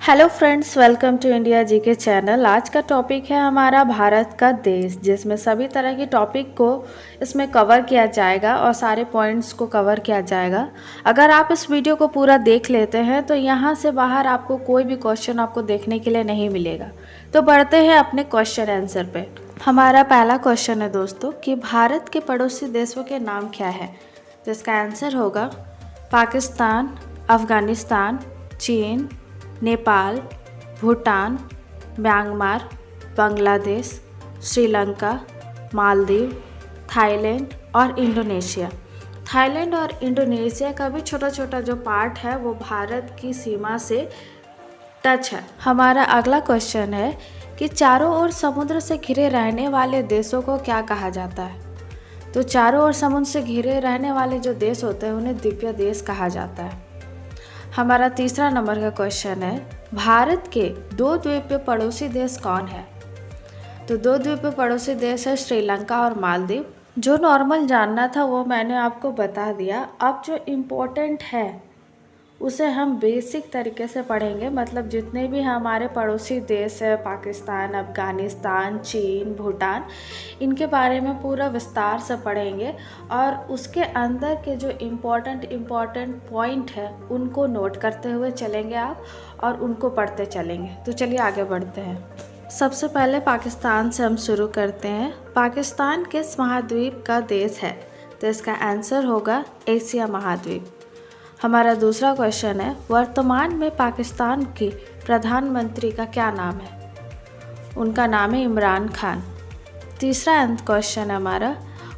Hello friends, welcome to India ji के चैनल। आज का टॉपिक है हमारा भारत का देश, जिसमें सभी तरह की टॉपिक को इसमें कवर किया जाएगा और सारे पॉइंट्स को कवर किया जाएगा। अगर आप इस वीडियो को पूरा देख लेते हैं तो यहाँ से बाहर आपको कोई भी क्वेश्चन आपको देखने के लिए नहीं मिलेगा। तो बढ़ते हैं अपने क्वेश्चन आंसर पे। हमारा पहला क्वेश्चन है दोस्तों कि भारत के पड़ोसी देशों के नाम क्या है। तो इसका आंसर होगा पाकिस्तान, अफ़गानिस्तान, चीन, नेपाल, भूटान, म्यांमार, बांग्लादेश, श्रीलंका, मालदीव, थाईलैंड और इंडोनेशिया। थाईलैंड और इंडोनेशिया का भी छोटा छोटा जो पार्ट है वो भारत की सीमा से टच है। हमारा अगला क्वेश्चन है कि चारों ओर समुद्र से घिरे रहने वाले देशों को क्या कहा जाता है। तो चारों ओर समुद्र से घिरे रहने वाले जो देश होते हैं उन्हें द्वीपीय देश कहा जाता है। हमारा तीसरा नंबर का क्वेश्चन है भारत के दो द्वीपीय पड़ोसी देश कौन है। तो दो द्वीपीय पड़ोसी देश है श्रीलंका और मालदीव। जो नॉर्मल जानना था वो मैंने आपको बता दिया। अब जो इम्पोर्टेंट है उसे हम बेसिक तरीके से पढ़ेंगे, मतलब जितने भी हमारे पड़ोसी देश है पाकिस्तान, अफ़गानिस्तान, चीन, भूटान, इनके बारे में पूरा विस्तार से पढ़ेंगे और उसके अंदर के जो इम्पोर्टेंट पॉइंट है उनको नोट करते हुए चलेंगे आप और उनको पढ़ते चलेंगे। तो चलिए आगे बढ़ते हैं। सबसे पहले पाकिस्तान से हम शुरू करते हैं। पाकिस्तान किस महाद्वीप का देश है। तो इसका आंसर होगा एशिया महाद्वीप। हमारा दूसरा क्वेश्चन है वर्तमान में पाकिस्तान की प्रधानमंत्री का क्या नाम है। उनका नाम है इमरान खान। तीसरा क्वेश्चन है हमारा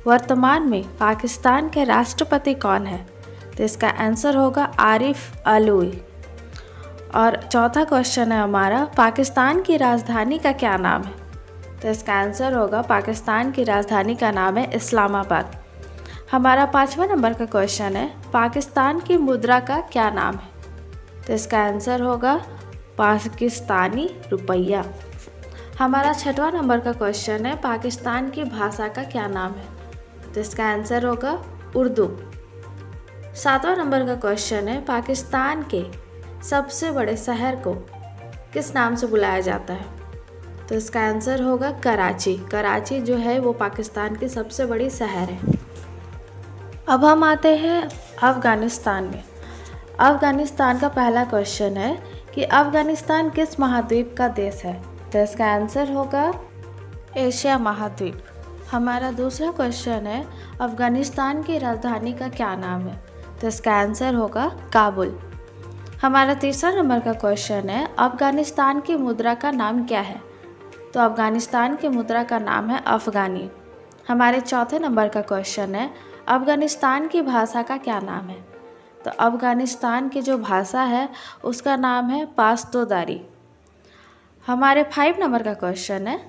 वर्तमान में पाकिस्तान के राष्ट्रपति कौन है। तो इसका आंसर होगा आरिफ अलवी। और चौथा क्वेश्चन है हमारा पाकिस्तान की राजधानी का क्या नाम है। तो इसका आंसर होगा पाकिस्तान की राजधानी का नाम है इस्लामाबाद। हमारा पाँचवा नंबर का क्वेश्चन है पाकिस्तान की मुद्रा का क्या नाम है। तो इसका आंसर होगा पाकिस्तानी रुपया। हमारा छठवां नंबर का क्वेश्चन है पाकिस्तान की भाषा का क्या नाम है। तो इसका आंसर होगा उर्दू। सातवां नंबर का क्वेश्चन है पाकिस्तान के सबसे बड़े शहर को किस नाम से बुलाया जाता है। तो इसका आंसर होगा कराची। कराची जो है वो पाकिस्तान की सबसे बड़ी शहर है। अब हम आते हैं अफ़गानिस्तान में। अफ़गानिस्तान का पहला क्वेश्चन है कि अफ़गानिस्तान किस महाद्वीप का देश है। तो इसका आंसर होगा एशिया महाद्वीप। हमारा दूसरा क्वेश्चन है अफ़गानिस्तान की राजधानी का क्या नाम है। तो इसका आंसर होगा काबुल। हमारा तीसरा नंबर का क्वेश्चन है अफ़गानिस्तान की मुद्रा का नाम क्या है। तो अफ़गानिस्तान की मुद्रा का नाम है अफ़गानी। हमारे चौथे नंबर का क्वेश्चन है अफ़गानिस्तान की भाषा का क्या नाम है। तो अफ़गानिस्तान की जो भाषा है उसका नाम है पाश्तोदारी। हमारे 5 नंबर का क्वेश्चन है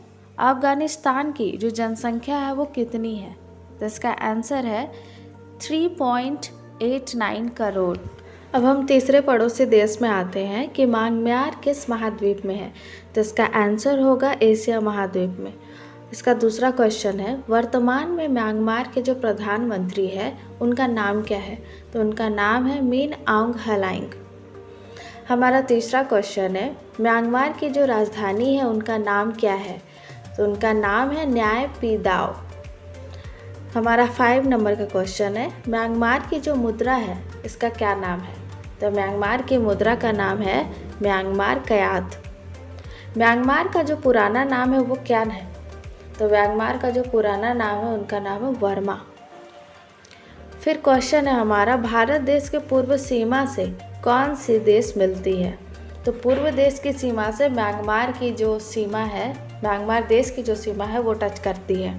अफ़गानिस्तान की जो जनसंख्या है वो कितनी है। तो इसका आंसर है 3.89 करोड़। अब हम तीसरे पड़ोसी देश में आते हैं कि म्यांमार किस महाद्वीप में है। तो इसका आंसर होगा एशिया महाद्वीप में। इसका दूसरा क्वेश्चन है वर्तमान में म्यांमार के जो प्रधानमंत्री है उनका नाम क्या है। तो उनका नाम है मिन आंग हलाइंग। हमारा तीसरा क्वेश्चन है म्यांमार की जो राजधानी है उनका नाम क्या है। तो उनका नाम है न्याय पीदाव। हमारा 5 नंबर का क्वेश्चन है म्यांमार की जो मुद्रा है इसका क्या नाम है। तो म्यांमार की मुद्रा का नाम है म्यांमार कयात। म्यांमार का जो पुराना नाम है वो क्या है। तो म्यांमार का जो पुराना नाम है उनका नाम है वर्मा। फिर क्वेश्चन है हमारा भारत देश के पूर्व सीमा से कौन सी देश मिलती है। तो पूर्व देश की सीमा से म्यांमार की जो सीमा है, म्यांमार देश की जो सीमा है वो टच करती है।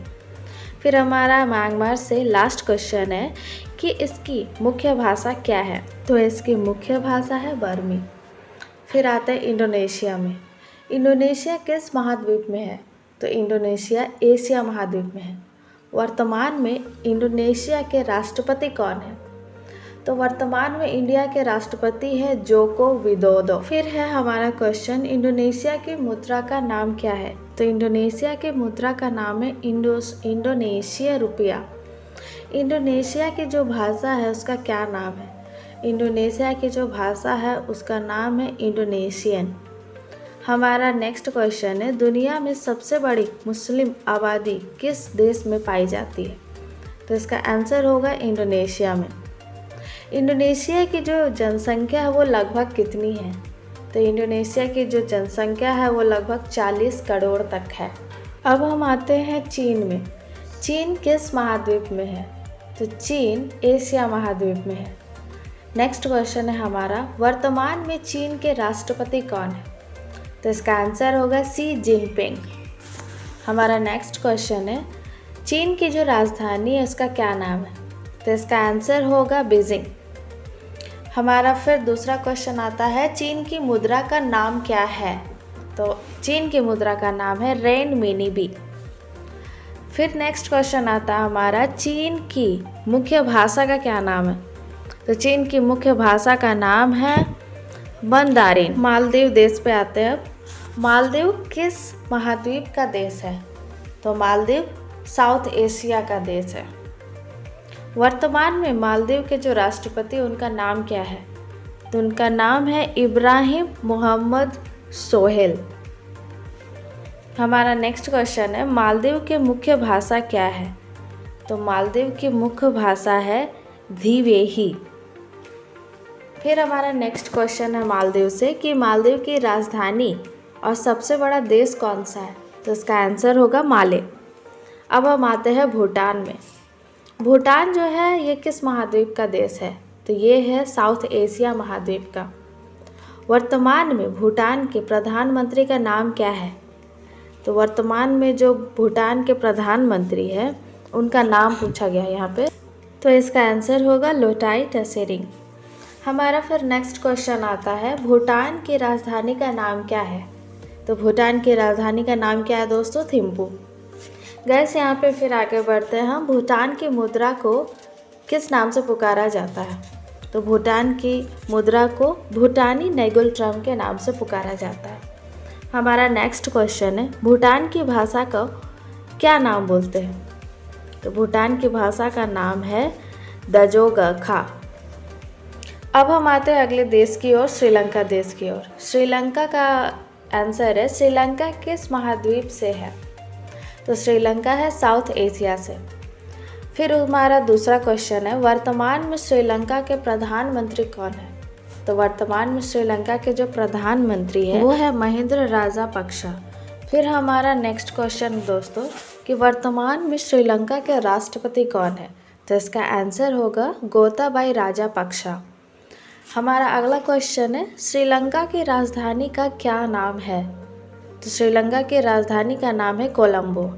फिर हमारा म्यांमार से लास्ट क्वेश्चन है कि इसकी मुख्य भाषा क्या है। तो इसकी मुख्य भाषा है बर्मी। फिर आता है इंडोनेशिया में। इंडोनेशिया किस महाद्वीप में है। तो इंडोनेशिया एशिया महाद्वीप में है। वर्तमान में इंडोनेशिया के राष्ट्रपति कौन है। तो वर्तमान में इंडिया के राष्ट्रपति है जोको विदोदो। फिर है हमारा क्वेश्चन इंडोनेशिया की मुद्रा का नाम क्या है। तो इंडोनेशिया की मुद्रा का नाम है इंडोनेशिया रुपया। इंडोनेशिया की जो भाषा है उसका क्या नाम है। इंडोनेशिया की जो भाषा है उसका नाम है इंडोनेशियन। हमारा नेक्स्ट क्वेश्चन है, दुनिया में सबसे बड़ी मुस्लिम आबादी किस देश में पाई जाती है? तो इसका आंसर होगा इंडोनेशिया में। इंडोनेशिया की जो जनसंख्या है वो लगभग कितनी है? तो इंडोनेशिया की जो जनसंख्या है वो लगभग 40 करोड़ तक है। अब हम आते हैं चीन में। चीन किस महाद्वीप में है? तो चीन एशिया महाद्वीप में है। नेक्स्ट क्वेश्चन है हमारा, वर्तमान में चीन के राष्ट्रपति कौन है? तो इसका आंसर होगा शी जिनपिंग। हमारा नेक्स्ट क्वेश्चन है, चीन की जो राजधानी है उसका क्या नाम है? तो इसका आंसर होगा बीजिंग। हमारा फिर दूसरा क्वेश्चन आता है, चीन की मुद्रा का नाम क्या है? तो चीन की मुद्रा का नाम है रेनमिनबी। फिर नेक्स्ट क्वेश्चन आता है हमारा, चीन की मुख्य भाषा का क्या नाम है? तो चीन की मुख्य भाषा का नाम है मंदारिन। मालदीव देश पे आते हैं अब। मालदीव किस महाद्वीप का देश है? तो मालदीव साउथ एशिया का देश है। वर्तमान में मालदीव के जो राष्ट्रपति उनका नाम क्या है? तो उनका नाम है इब्राहिम मोहम्मद सोहेल। हमारा नेक्स्ट क्वेश्चन है, मालदीव की मुख्य भाषा क्या है? तो मालदीव की मुख्य भाषा है द्विवेही। फिर हमारा नेक्स्ट क्वेश्चन है मालदीव से कि मालदीव की राजधानी और सबसे बड़ा देश कौन सा है? तो इसका आंसर होगा माले। अब हम आते हैं भूटान में। भूटान जो है ये किस महाद्वीप का देश है? तो ये है साउथ एशिया महाद्वीप का। वर्तमान में भूटान के प्रधानमंत्री का नाम क्या है? तो वर्तमान में जो भूटान के प्रधानमंत्री है उनका नाम पूछा गया है यहाँ पे, तो इसका आंसर होगा लोटाई त्शेरिंग। हमारा फिर नेक्स्ट क्वेश्चन आता है, भूटान की राजधानी का नाम क्या है? तो भूटान की राजधानी का नाम क्या है दोस्तों? थिम्पू। गैस यहाँ पे फिर आगे बढ़ते हैं हम, भूटान की मुद्रा को किस नाम से पुकारा जाता है? तो भूटान की मुद्रा को भूटानी नेगुलट्रम के नाम से पुकारा जाता है। हमारा नेक्स्ट क्वेश्चन है, भूटान की भाषा को क्या नाम बोलते हैं? तो भूटान की भाषा का नाम है दजोगखा। अब हम आते हैं अगले देश की ओर, श्रीलंका देश की ओर। श्रीलंका का आंसर है, श्रीलंका किस महाद्वीप से है? तो श्रीलंका है साउथ एशिया से। फिर हमारा दूसरा क्वेश्चन है, वर्तमान में श्रीलंका के प्रधानमंत्री कौन है? तो वर्तमान में श्रीलंका के जो प्रधानमंत्री है वो है महिंद्र राजापक्सा। फिर हमारा नेक्स्ट क्वेश्चन दोस्तों कि वर्तमान में श्रीलंका के राष्ट्रपति कौन है? तो इसका आंसर होगा गोताबाया राजापक्सा। हमारा अगला क्वेश्चन है, श्रीलंका की राजधानी का क्या नाम है? तो श्रीलंका की राजधानी का नाम है कोलंबो।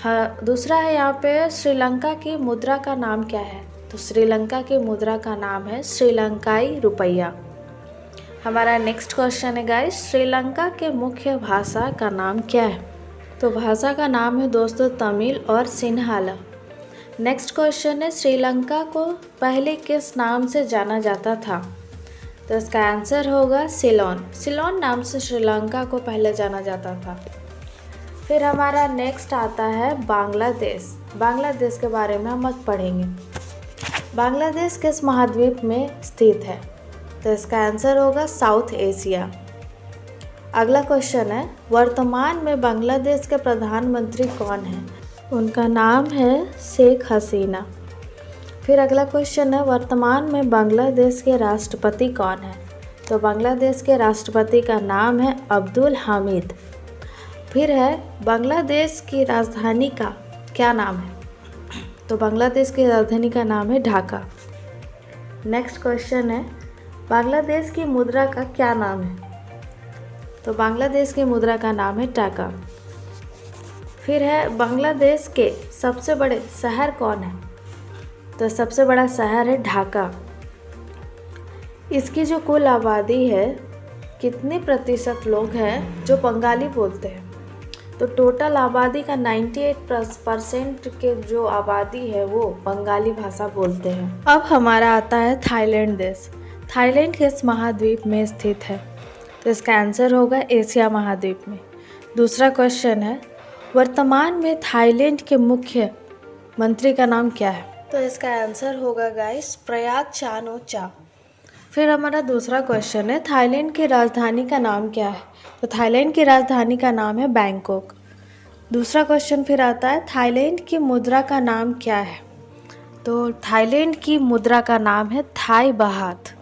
हाँ, दूसरा है यहाँ पे, श्रीलंका की मुद्रा का नाम क्या है? तो श्रीलंका की मुद्रा का नाम है श्रीलंकाई रुपया। हमारा नेक्स्ट क्वेश्चन है गाइस, श्रीलंका के मुख्य भाषा का नाम क्या है? तो भाषा का नाम है दोस्तों तमिल और सिन्हाला। नेक्स्ट क्वेश्चन है, श्रीलंका को पहले किस नाम से जाना जाता था? तो इसका आंसर होगा सिलोन। सिलोन नाम से श्रीलंका को पहले जाना जाता था। फिर हमारा नेक्स्ट आता है बांग्लादेश। बांग्लादेश के बारे में हम आज पढ़ेंगे। बांग्लादेश किस महाद्वीप में स्थित है? तो इसका आंसर होगा साउथ एशिया। अगला क्वेश्चन है, वर्तमान में बांग्लादेश के प्रधानमंत्री कौन है? उनका नाम है शेख हसीना। फिर अगला क्वेश्चन है, वर्तमान में बांग्लादेश के राष्ट्रपति कौन है? तो बांग्लादेश के राष्ट्रपति का नाम है अब्दुल हामिद। फिर है, बांग्लादेश की राजधानी का क्या नाम है? तो बांग्लादेश की राजधानी का नाम है ढाका। नेक्स्ट क्वेश्चन है, बांग्लादेश की मुद्रा का क्या नाम है? तो बांग्लादेश की मुद्रा का नाम है टाका। फिर है, बांग्लादेश के सबसे बड़े शहर कौन है? तो सबसे बड़ा शहर है ढाका। इसकी जो कुल आबादी है, कितने प्रतिशत लोग हैं जो बंगाली बोलते हैं? तो टोटल आबादी का 98% के जो आबादी है वो बंगाली भाषा बोलते हैं। अब हमारा आता है थाईलैंड देश। थाईलैंड किस महाद्वीप में स्थित है? तो इसका आंसर होगा एशिया महाद्वीप में। दूसरा क्वेश्चन है, वर्तमान में थाईलैंड के मुख्य मंत्री का नाम क्या है? तो इसका आंसर होगा गाइस प्रयाग चान-ओ-चा। फिर हमारा दूसरा क्वेश्चन है, थाईलैंड की राजधानी का नाम क्या है? तो थाईलैंड की राजधानी का नाम है बैंकॉक। दूसरा क्वेश्चन फिर आता है, थाईलैंड की मुद्रा का नाम क्या है? तो थाईलैंड की मुद्रा का नाम है थाई बाहात।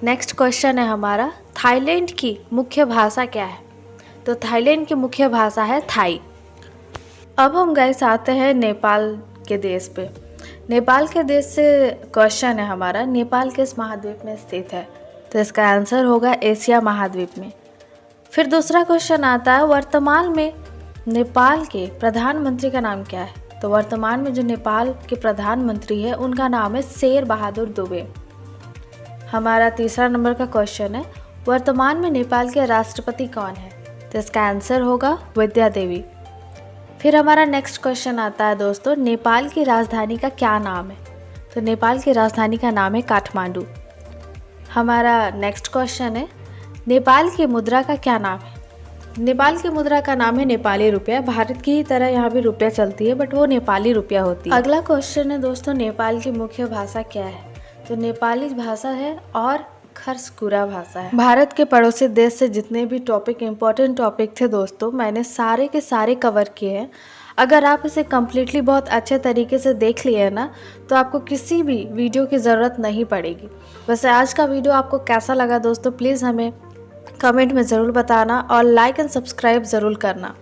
नेक्स्ट क्वेश्चन है हमारा, थाईलैंड की मुख्य भाषा क्या है? तो थाईलैंड की मुख्य भाषा है थाई। अब हम गाइस आते हैं नेपाल के देश पे। नेपाल के देश से क्वेश्चन है हमारा, नेपाल किस महाद्वीप में स्थित है? तो इसका आंसर होगा एशिया महाद्वीप में। फिर दूसरा क्वेश्चन आता है, वर्तमान में नेपाल के प्रधानमंत्री का नाम क्या है? तो वर्तमान में जो नेपाल के प्रधानमंत्री है उनका नाम है शेर बहादुर दुबे। हमारा तीसरा नंबर का क्वेश्चन है, वर्तमान में नेपाल के राष्ट्रपति कौन है? तो इसका आंसर होगा विद्या देवी। फिर हमारा नेक्स्ट क्वेश्चन आता है दोस्तों, नेपाल की राजधानी का क्या नाम है? तो नेपाल की राजधानी का नाम है काठमांडू। हमारा नेक्स्ट क्वेश्चन है, नेपाल की मुद्रा का क्या नाम है? नेपाल की मुद्रा का नाम है नेपाली रुपया। भारत की ही तरह यहाँ भी रुपया चलती है, बट वो नेपाली रुपया होती है। अगला क्वेश्चन है दोस्तों, नेपाल की मुख्य भाषा क्या है? तो नेपाली भाषा है और खरस्कुरा भाषा है। भारत के पड़ोसी देश से जितने भी टॉपिक इम्पोर्टेंट टॉपिक थे दोस्तों, मैंने सारे के सारे कवर किए हैं। अगर आप इसे कम्प्लीटली बहुत अच्छे तरीके से देख लिए ना, तो आपको किसी भी वीडियो की ज़रूरत नहीं पड़ेगी। वैसे आज का वीडियो आपको कैसा लगा दोस्तों, प्लीज़ हमें कमेंट में ज़रूर बताना और लाइक एंड सब्सक्राइब ज़रूर करना।